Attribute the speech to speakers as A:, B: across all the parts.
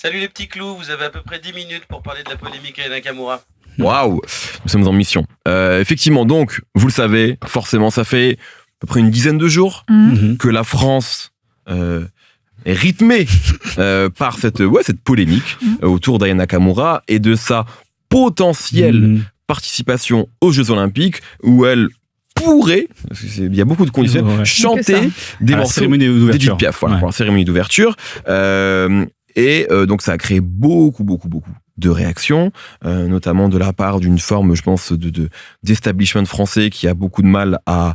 A: Salut les petits clous, vous avez à peu près 10 minutes pour parler de la polémique Aya Nakamura.
B: Waouh, nous sommes en mission. Effectivement, donc, vous le savez, forcément, ça fait à peu près une dizaine de jours que la France est rythmée par cette polémique autour d'Aya Nakamura et de sa potentielle participation aux Jeux Olympiques où elle pourrait, parce qu'il y a beaucoup de conditions, chanter des morceaux d'Edith Piaf pour la cérémonie d'ouverture. Donc ça a créé beaucoup de réactions, notamment de la part d'une forme, je pense, d'establishment français qui a beaucoup de mal à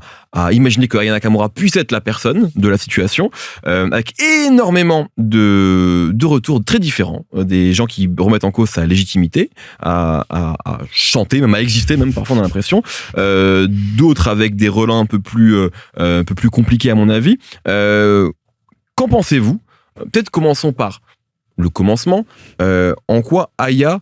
B: imaginer que Aya Nakamura puisse être la personne de la situation, avec énormément de retours très différents, des gens qui remettent en cause sa légitimité à chanter, même à exister, même parfois on a l'impression, d'autres avec des relents un peu plus compliqués à mon avis. Qu'en pensez-vous ? Peut-être commençons par le commencement, en quoi Aya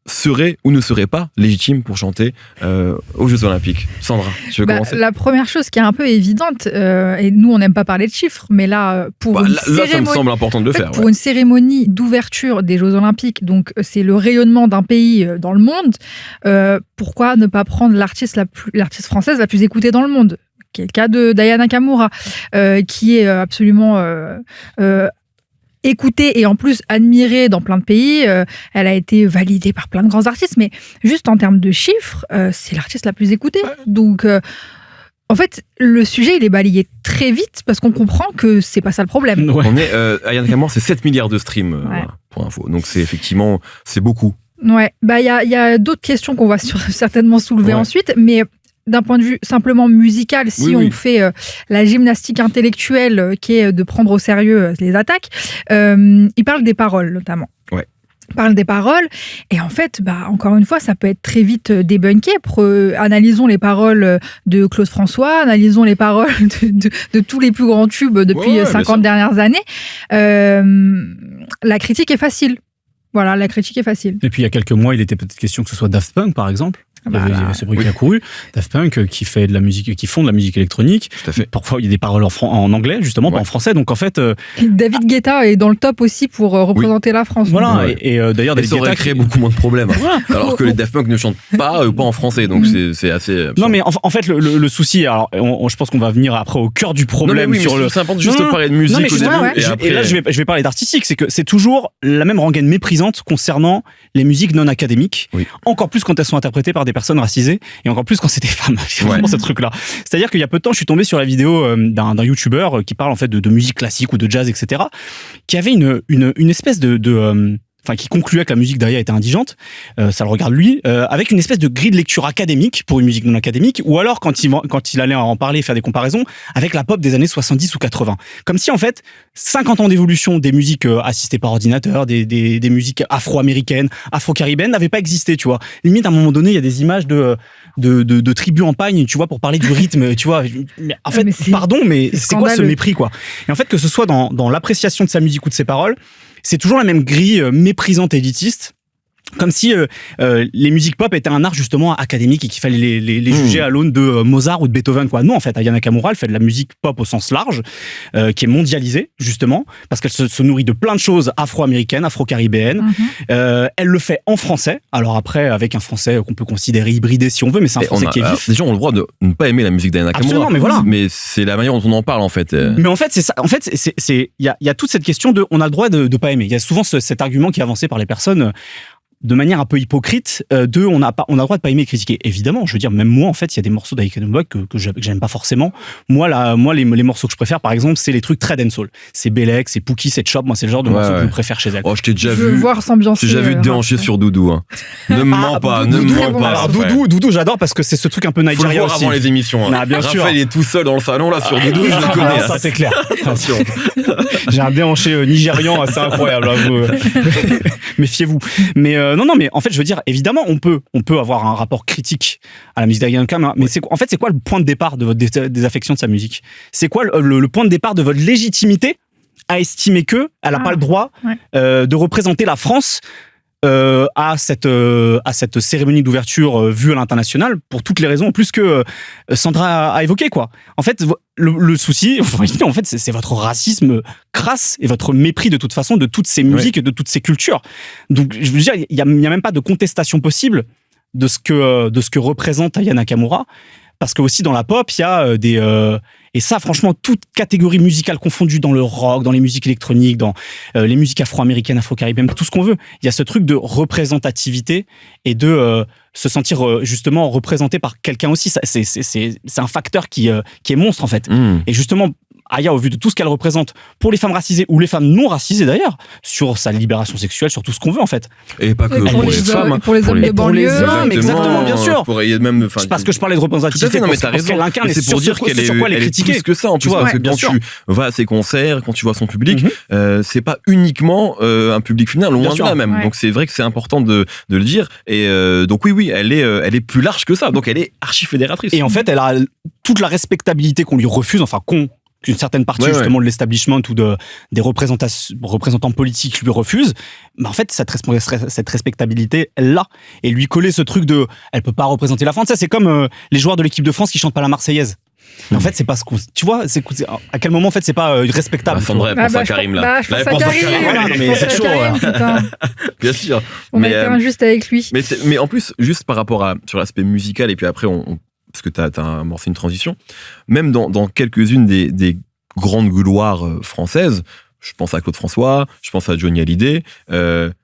B: serait ou ne serait pas légitime pour chanter aux Jeux Olympiques. Sandra, tu veux commencer ?
C: La première chose qui est un peu évidente, et nous on n'aime pas parler de chiffres, mais là,
B: là ça me semble important de le faire.
C: Pour une cérémonie d'ouverture des Jeux Olympiques, donc c'est le rayonnement d'un pays dans le monde, pourquoi ne pas prendre l'artiste française la plus écoutée dans le monde ? Qui est le cas d'Aya Nakamura, qui est absolument écoutée et en plus admirée dans plein de pays. Elle a été validée par plein de grands artistes, mais juste en termes de chiffres, c'est l'artiste la plus écoutée. Donc, en fait, le sujet, il est balayé très vite parce qu'on comprend que c'est pas ça le problème.
B: On est, Aya Nakamura, c'est 7 milliards de streams, voilà, pour info. Donc, c'est beaucoup.
C: Ouais, il y a d'autres questions qu'on va certainement soulever ensuite, mais d'un point de vue simplement musical, si on fait la gymnastique intellectuelle qui est de prendre au sérieux les attaques, il parle des paroles notamment.
B: Ouais.
C: Il parle des paroles et en fait, encore une fois, ça peut être très vite débunké. Analysons les paroles de Claude François, analysons les paroles de tous les plus grands tubes depuis 50 dernières années. La critique est facile. Voilà, la critique est facile.
D: Et puis il y a quelques mois, il était peut-être question que ce soit Daft Punk, par exemple. Il y avait ce bruit qui a couru. Daft Punk qui fait de la musique, qui font de la musique électronique.
B: Tout à fait.
D: Parfois, il y a des paroles en anglais, justement, pas en français. Donc, en fait.
C: David Guetta est dans le top aussi pour représenter la France.
D: Voilà. Et d'ailleurs, David
B: Guetta. Ça aurait créé beaucoup moins de problèmes. Alors que les Daft Punk ne chantent pas en français. Donc, c'est assez. Absurde.
D: Non, mais en fait, le souci, alors, je pense qu'on va venir après au cœur du problème.
B: Non, mais sur c'est important juste de parler de musique au début.
D: Et là, je vais parler d'artistique. C'est que c'est toujours la même rengaine méprisante concernant les musiques non académiques. Encore plus quand elles sont interprétées par des personnes racisées. Et encore plus quand c'est des femmes. C'est vraiment ce truc-là. C'est-à-dire qu'il y a peu de temps, je suis tombé sur la vidéo d'un YouTuber qui parle en fait de musique classique ou de jazz, etc. Qui avait une espèce qui concluait que la musique d'Aya était indigente, ça le regarde lui, avec une espèce de grille de lecture académique pour une musique non académique, ou alors quand il allait en parler, faire des comparaisons avec la pop des années 70 ou 80. Comme si en fait 50 ans d'évolution des musiques assistées par ordinateur, des musiques afro-américaines, afro-caribéennes n'avaient pas existé, tu vois. Limite à un moment donné, il y a des images de tribus en pagne, tu vois, pour parler du rythme, tu vois. Mais en fait, mais c'est quoi ce mépris, quoi. Et en fait, que ce soit dans l'appréciation de sa musique ou de ses paroles, c'est toujours la même grille méprisante et élitiste, comme si les musiques pop étaient un art justement académique et qu'il fallait les juger à l'aune de Mozart ou de Beethoven, quoi. Non, en fait, Aya Nakamura, elle fait de la musique pop au sens large, qui est mondialisée, justement, parce qu'elle se nourrit de plein de choses afro-américaines, afro-caribéennes. Elle le fait en français, alors après, avec un français qu'on peut considérer hybridé si on veut, mais c'est un français qui est vif.
B: Les gens ont le droit de ne pas aimer la musique d'Aya Nakamura.
D: Absolument, mais voilà.
B: Mais c'est la manière dont on en parle, en fait.
D: Mais en fait, c'est ça. En fait, il y a toute cette question de on a le droit de pas aimer. Il y a souvent cet argument qui est avancé par les personnes de manière un peu hypocrite, on a le droit de pas aimer et critiquer. Évidemment, je veux dire, même moi, en fait, il y a des morceaux d'Aya Nakamura que j'aime pas forcément. Moi, les morceaux que je préfère, par exemple, c'est les trucs très dancehall. C'est Belek, c'est Pookie, c'est Chop. Moi, c'est le genre de morceaux que je préfère chez elle.
B: Oh, je t'ai déjà
C: vu. Voir s'ambiancer.
B: J'ai déjà vu te déhancher sur Doudou. Hein. Ne me mens pas, ne me mens pas.
D: Alors, Doudou, j'adore parce que c'est ce truc un peu Nigeria aussi.
B: Avant les émissions.
D: Hein. Bien sûr.
B: Raphaël est tout seul dans le salon, là, sur Doudou, je le connais.
D: Ça, c'est clair. Attention. J'ai un déhanché nigérian assez incroyable. Méfiez-vous. Mais non, mais en fait, je veux dire, évidemment, on peut avoir un rapport critique à la musique d'Aya Nakamura, mais c'est quoi le point de départ de votre désaffection de sa musique ? C'est quoi le point de départ de votre légitimité à estimer qu'elle n'a pas le droit de représenter la France à cette cérémonie d'ouverture vue à l'international pour toutes les raisons en plus que Sandra a évoquées, quoi. En fait, le souci, en fait, c'est votre racisme crasse et votre mépris de toute façon de toutes ces musiques, de toutes ces cultures. Donc, je veux dire, il y a même pas de contestation possible de ce que représente Aya Nakamura, parce que aussi dans la pop, il y a et ça, franchement, toute catégorie musicale confondue, dans le rock, dans les musiques électroniques, dans les musiques afro-américaines, afro-caribéennes, tout ce qu'on veut. Il y a ce truc de représentativité et de se sentir justement représenté par quelqu'un aussi. C'est un facteur qui est monstre, en fait. Et justement, Aya, au vu de tout ce qu'elle représente pour les femmes racisées ou les femmes non racisées d'ailleurs, sur sa libération sexuelle, sur tout ce qu'on veut en fait.
B: Et pas que pour les femmes,
C: pour les hommes de banlieue.
D: Exactement, bien sûr.
B: Même,
D: parce que je parlais de représentativité,
B: non, mais t'as raison. C'est pour dire qu'elle est plus que ça en plus. Parce que quand tu vas à ses concerts, quand tu vois son public, c'est pas uniquement un public féminin, loin de là même. Donc c'est vrai que c'est important de le dire. Et donc oui, elle est plus large que ça. Donc elle est archi-fédératrice.
D: Et en fait, elle a toute la respectabilité qu'on lui refuse, enfin qu'une certaine partie justement de l'establishment ou des représentants politiques lui refusent, mais en fait cette respectabilité elle l'a, et lui coller ce truc de elle peut pas représenter la France, ça c'est comme les joueurs de l'équipe de France qui chantent pas la Marseillaise. En fait, c'est pas ce qu'on, tu vois, à quel moment en fait c'est pas respectable.
B: Sandra, pense à Karim là.
C: Je pense à Karim.
B: Mais c'est chaud. Bien sûr.
C: On a été injuste avec lui.
B: Mais en plus, juste par rapport sur l'aspect musical, et puis après parce que t'as amorcé une transition, même dans quelques-unes des grandes gloires françaises, je pense à Claude François, je pense à Johnny Hallyday,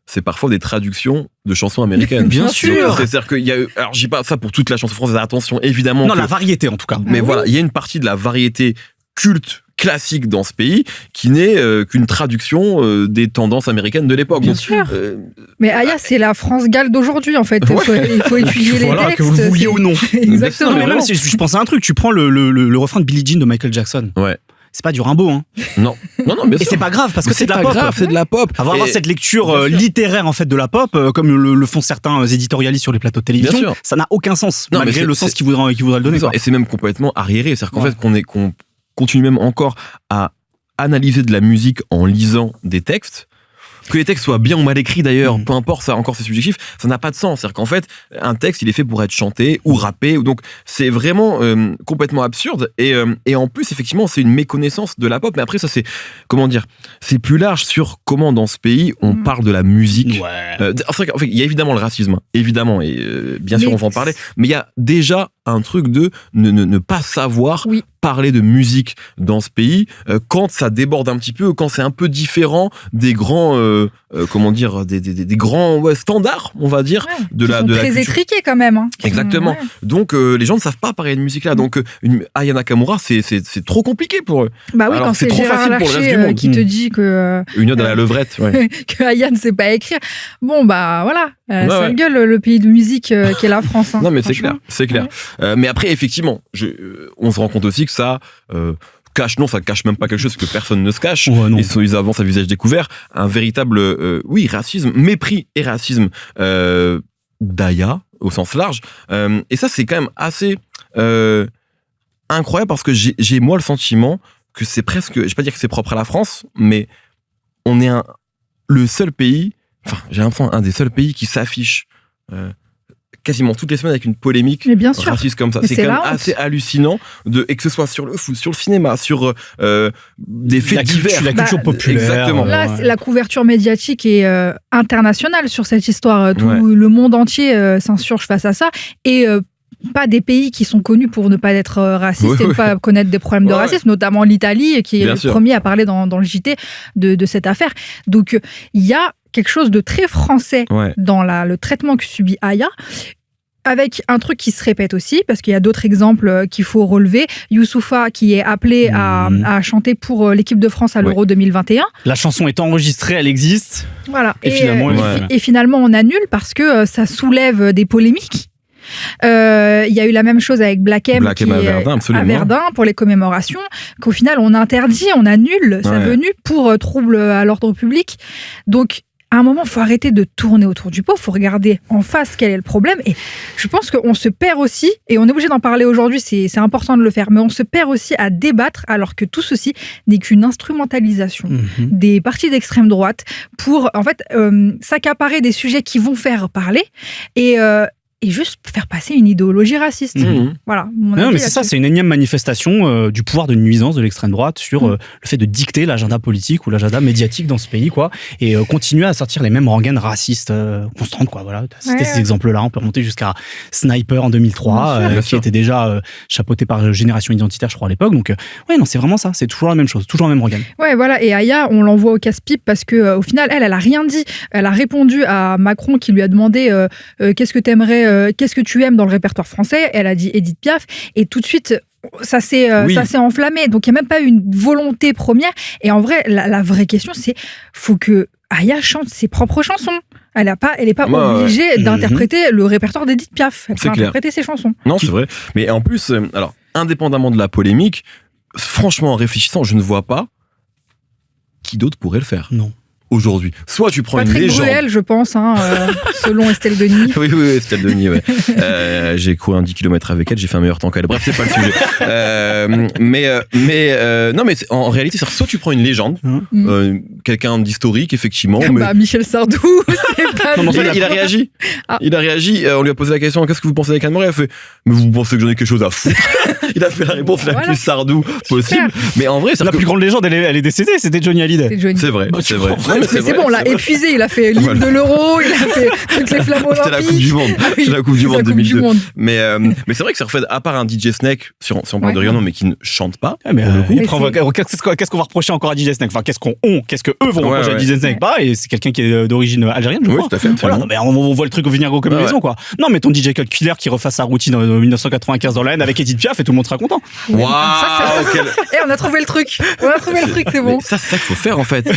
B: c'est parfois des traductions de chansons américaines.
D: Bien sûr.
B: C'est-à-dire qu'il y a, alors je dis pas ça pour toute la chanson française, attention, évidemment.
D: Non, la variété en tout cas.
B: Mais voilà, il y a une partie de la variété culte classique dans ce pays qui n'est qu'une traduction des tendances américaines de l'époque.
C: Bien sûr. Mais Aya, c'est la France Gall d'aujourd'hui en fait. Il faut étudier les textes.
D: Que vous le vouliez ou non.
C: Exactement.
D: Non, mais même si je pense à un truc, tu prends le refrain de Billie Jean de Michael Jackson.
B: Ouais.
D: C'est pas du Rimbaud, hein.
B: Non, bien sûr.
D: Et c'est pas grave parce que c'est de la pop.
B: C'est de la pop.
D: Avoir cette lecture littéraire en fait de la pop, comme le font certains éditorialistes sur les plateaux de télévision, ça n'a aucun sens, malgré le sens qu'ils voudraient le donner.
B: Et c'est même complètement arriéré, c'est-à-dire qu'en fait qu'on continue même encore à analyser de la musique en lisant des textes. Que les textes soient bien ou mal écrits d'ailleurs, peu importe, ça encore c'est subjectif, ça n'a pas de sens. C'est-à-dire qu'en fait, un texte il est fait pour être chanté ou rappé, donc c'est vraiment complètement absurde. Et en plus, effectivement, c'est une méconnaissance de la pop. Mais après, ça c'est, comment dire, c'est plus large sur comment dans ce pays on parle de la musique. C'est vrai qu'en fait, il y a évidemment le racisme, évidemment, et bien sûr on va en parler, mais il y a déjà un truc de ne pas savoir parler de musique dans ce pays quand ça déborde un petit peu, quand c'est un peu différent des grands comment dire, des grands standards, on va dire, de la culture.
C: Très étriqués quand même. Hein.
B: Exactement. Donc les gens ne savent pas parler de musique là. Donc Aya Nakamura, c'est trop compliqué pour eux.
C: Bah oui,
B: alors,
C: quand c'est Gérard Larcher qui te dit que
B: une ode à la levrette,
C: que Aya ne sait pas écrire. Bon bah voilà, ça gueule le pays de musique qu'est la France. Hein,
B: non mais c'est clair. Mais après effectivement, on se rend compte aussi que ça ça cache même pas quelque chose que personne ne se cache. Et ils avancent à visage découvert un véritable racisme, mépris et racisme d'Aya au sens large. Et ça c'est quand même assez incroyable parce que j'ai moi le sentiment que c'est presque, je vais pas dire que c'est propre à la France, mais on est le seul pays, enfin j'ai l'impression un des seuls pays qui s'affiche quasiment toutes les semaines avec une polémique raciste comme ça. C'est quand même assez hallucinant et que ce soit sur le foot, sur le cinéma, sur des faits divers.
D: La culture populaire.
B: Exactement.
C: Là, la couverture médiatique est internationale sur cette histoire. Tout le monde entier s'insurge face à ça. Et pas des pays qui sont connus pour ne pas être racistes et ne pas connaître des problèmes de racisme, notamment l'Italie, qui est le premier à parler dans le JT de cette affaire. Donc, il y a quelque chose de très français dans le traitement que subit Aya, avec un truc qui se répète aussi, parce qu'il y a d'autres exemples qu'il faut relever. Youssoupha, qui est appelé à chanter pour l'équipe de France à l'Euro 2021.
D: La chanson est enregistrée, elle existe.
C: Voilà. Et finalement, on annule parce que ça soulève des polémiques. Il y a eu la même chose avec Black M à Verdun pour les commémorations, qu'au final on interdit, on annule sa venue pour trouble à l'ordre public. Donc à un moment, il faut arrêter de tourner autour du pot, il faut regarder en face quel est le problème. Et je pense qu'on se perd aussi, et on est obligé d'en parler aujourd'hui, c'est important de le faire, mais on se perd aussi à débattre alors que tout ceci n'est qu'une instrumentalisation des partis d'extrême droite pour, en fait, s'accaparer des sujets qui vont faire parler et juste faire passer une idéologie raciste. Voilà.
D: Non, mais c'est ça, c'est une énième manifestation du pouvoir de nuisance de l'extrême droite sur le fait de dicter l'agenda politique ou l'agenda médiatique dans ce pays, quoi, et continuer à sortir les mêmes rengaines racistes constantes, quoi. Voilà, tu as cité ces exemples-là, on peut remonter jusqu'à Sniper en 2003, qui était déjà chapeauté par Génération Identitaire, je crois, à l'époque. Donc, ouais, non, c'est vraiment ça, c'est toujours la même chose, toujours la même rengaine. Ouais,
C: voilà, et Aya, on l'envoie au casse-pipe parce que au final, elle a rien dit. Elle a répondu à Macron qui lui a demandé qu'est-ce que t'aimerais qu'est-ce que tu aimes dans le répertoire français ? Elle a dit Édith Piaf, et tout de suite, ça s'est enflammé. Donc, il n'y a même pas eu une volonté première. Et en vrai, la vraie question, c'est faut que Aya chante ses propres chansons. Elle n'est pas obligée d'interpréter le répertoire d'Édith Piaf. Elle peut interpréter ses chansons.
B: Non, c'est vrai. Mais en plus, alors, indépendamment de la polémique, franchement, en réfléchissant, je ne vois pas qui d'autre pourrait le faire.
D: Non.
B: Aujourd'hui. Soit tu prends
C: Patrick
B: une légende.
C: Bruel, je pense, selon Estelle Denis.
B: Oui, Estelle Denis, ouais. J'ai couru un 10 km avec elle, j'ai fait un meilleur temps qu'elle. Bref, c'est pas le sujet. Non, mais en réalité, soit tu prends une légende, quelqu'un d'historique, effectivement.
C: Michel Sardou, c'est pas
B: il a réagi. Il a réagi, on lui a posé la question, qu'est-ce que vous pensez d'Anne Moret ? Il a fait, mais vous pensez que j'en ai quelque chose à foutre ? Il a fait la réponse la plus Sardou possible. Mais en vrai,
D: la plus grande légende, elle est décédée, c'était Johnny Hallyday.
B: C'est vrai.
C: Mais c'est bon, on l'a épuisé. Il a fait l'hymne de l'Euro, il a fait toutes les flammes olympiques.
B: C'était la Coupe du Monde. C'était la Coupe du Monde 2002. Mais c'est vrai que ça refait, à part un DJ Snake, si on parle de Rihanna, mais qui ne chante pas.
D: Qu'est-ce qu'on va reprocher encore à DJ Snake ? Enfin, qu'est-ce qu'eux vont reprocher à DJ Snake ? Et c'est quelqu'un qui est d'origine algérienne, je crois.
B: Oui, tout à fait.
D: Voilà, mais on voit le truc venir gros comme une maison, quoi. Non, mais ton DJ Cut Killer qui refasse sa routine en 1995 dans la haine avec Edith Piaf et tout le monde sera content.
B: Waouh !
C: On a trouvé le truc. C'est bon.
B: Ça, c'est ça qu'il faut faire, en fait.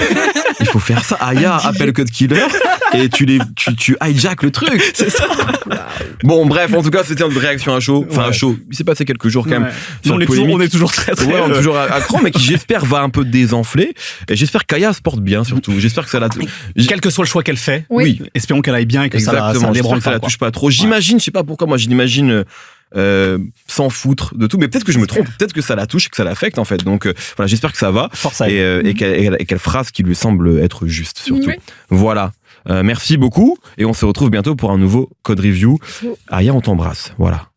B: Il faut faire ça. Aya appelle Cut Killer et tu hijack le truc. C'est ça. Bon, bref, en tout cas, c'était une réaction à chaud. Enfin, à chaud. Il s'est passé quelques jours quand même.
D: On est toujours très
B: on est toujours à cran, mais qui, j'espère, va un peu désenfler. Et j'espère qu'Aya se porte bien, surtout. J'espère que ça la...
D: Quel que soit le choix qu'elle fait,
C: oui.
D: Espérons qu'elle aille bien et que ça débranle pas.
B: Ça la touche pas trop. J'imagine, je sais pas pourquoi, moi, j'imagine... s'en foutre de tout, mais peut-être que je me trompe, peut-être que ça la touche et que ça l'affecte en fait, donc voilà, j'espère que ça va et qu'elle fera ce qui lui semble être juste surtout. Voilà, merci beaucoup et on se retrouve bientôt pour un nouveau Code Review. Aya, on t'embrasse, voilà.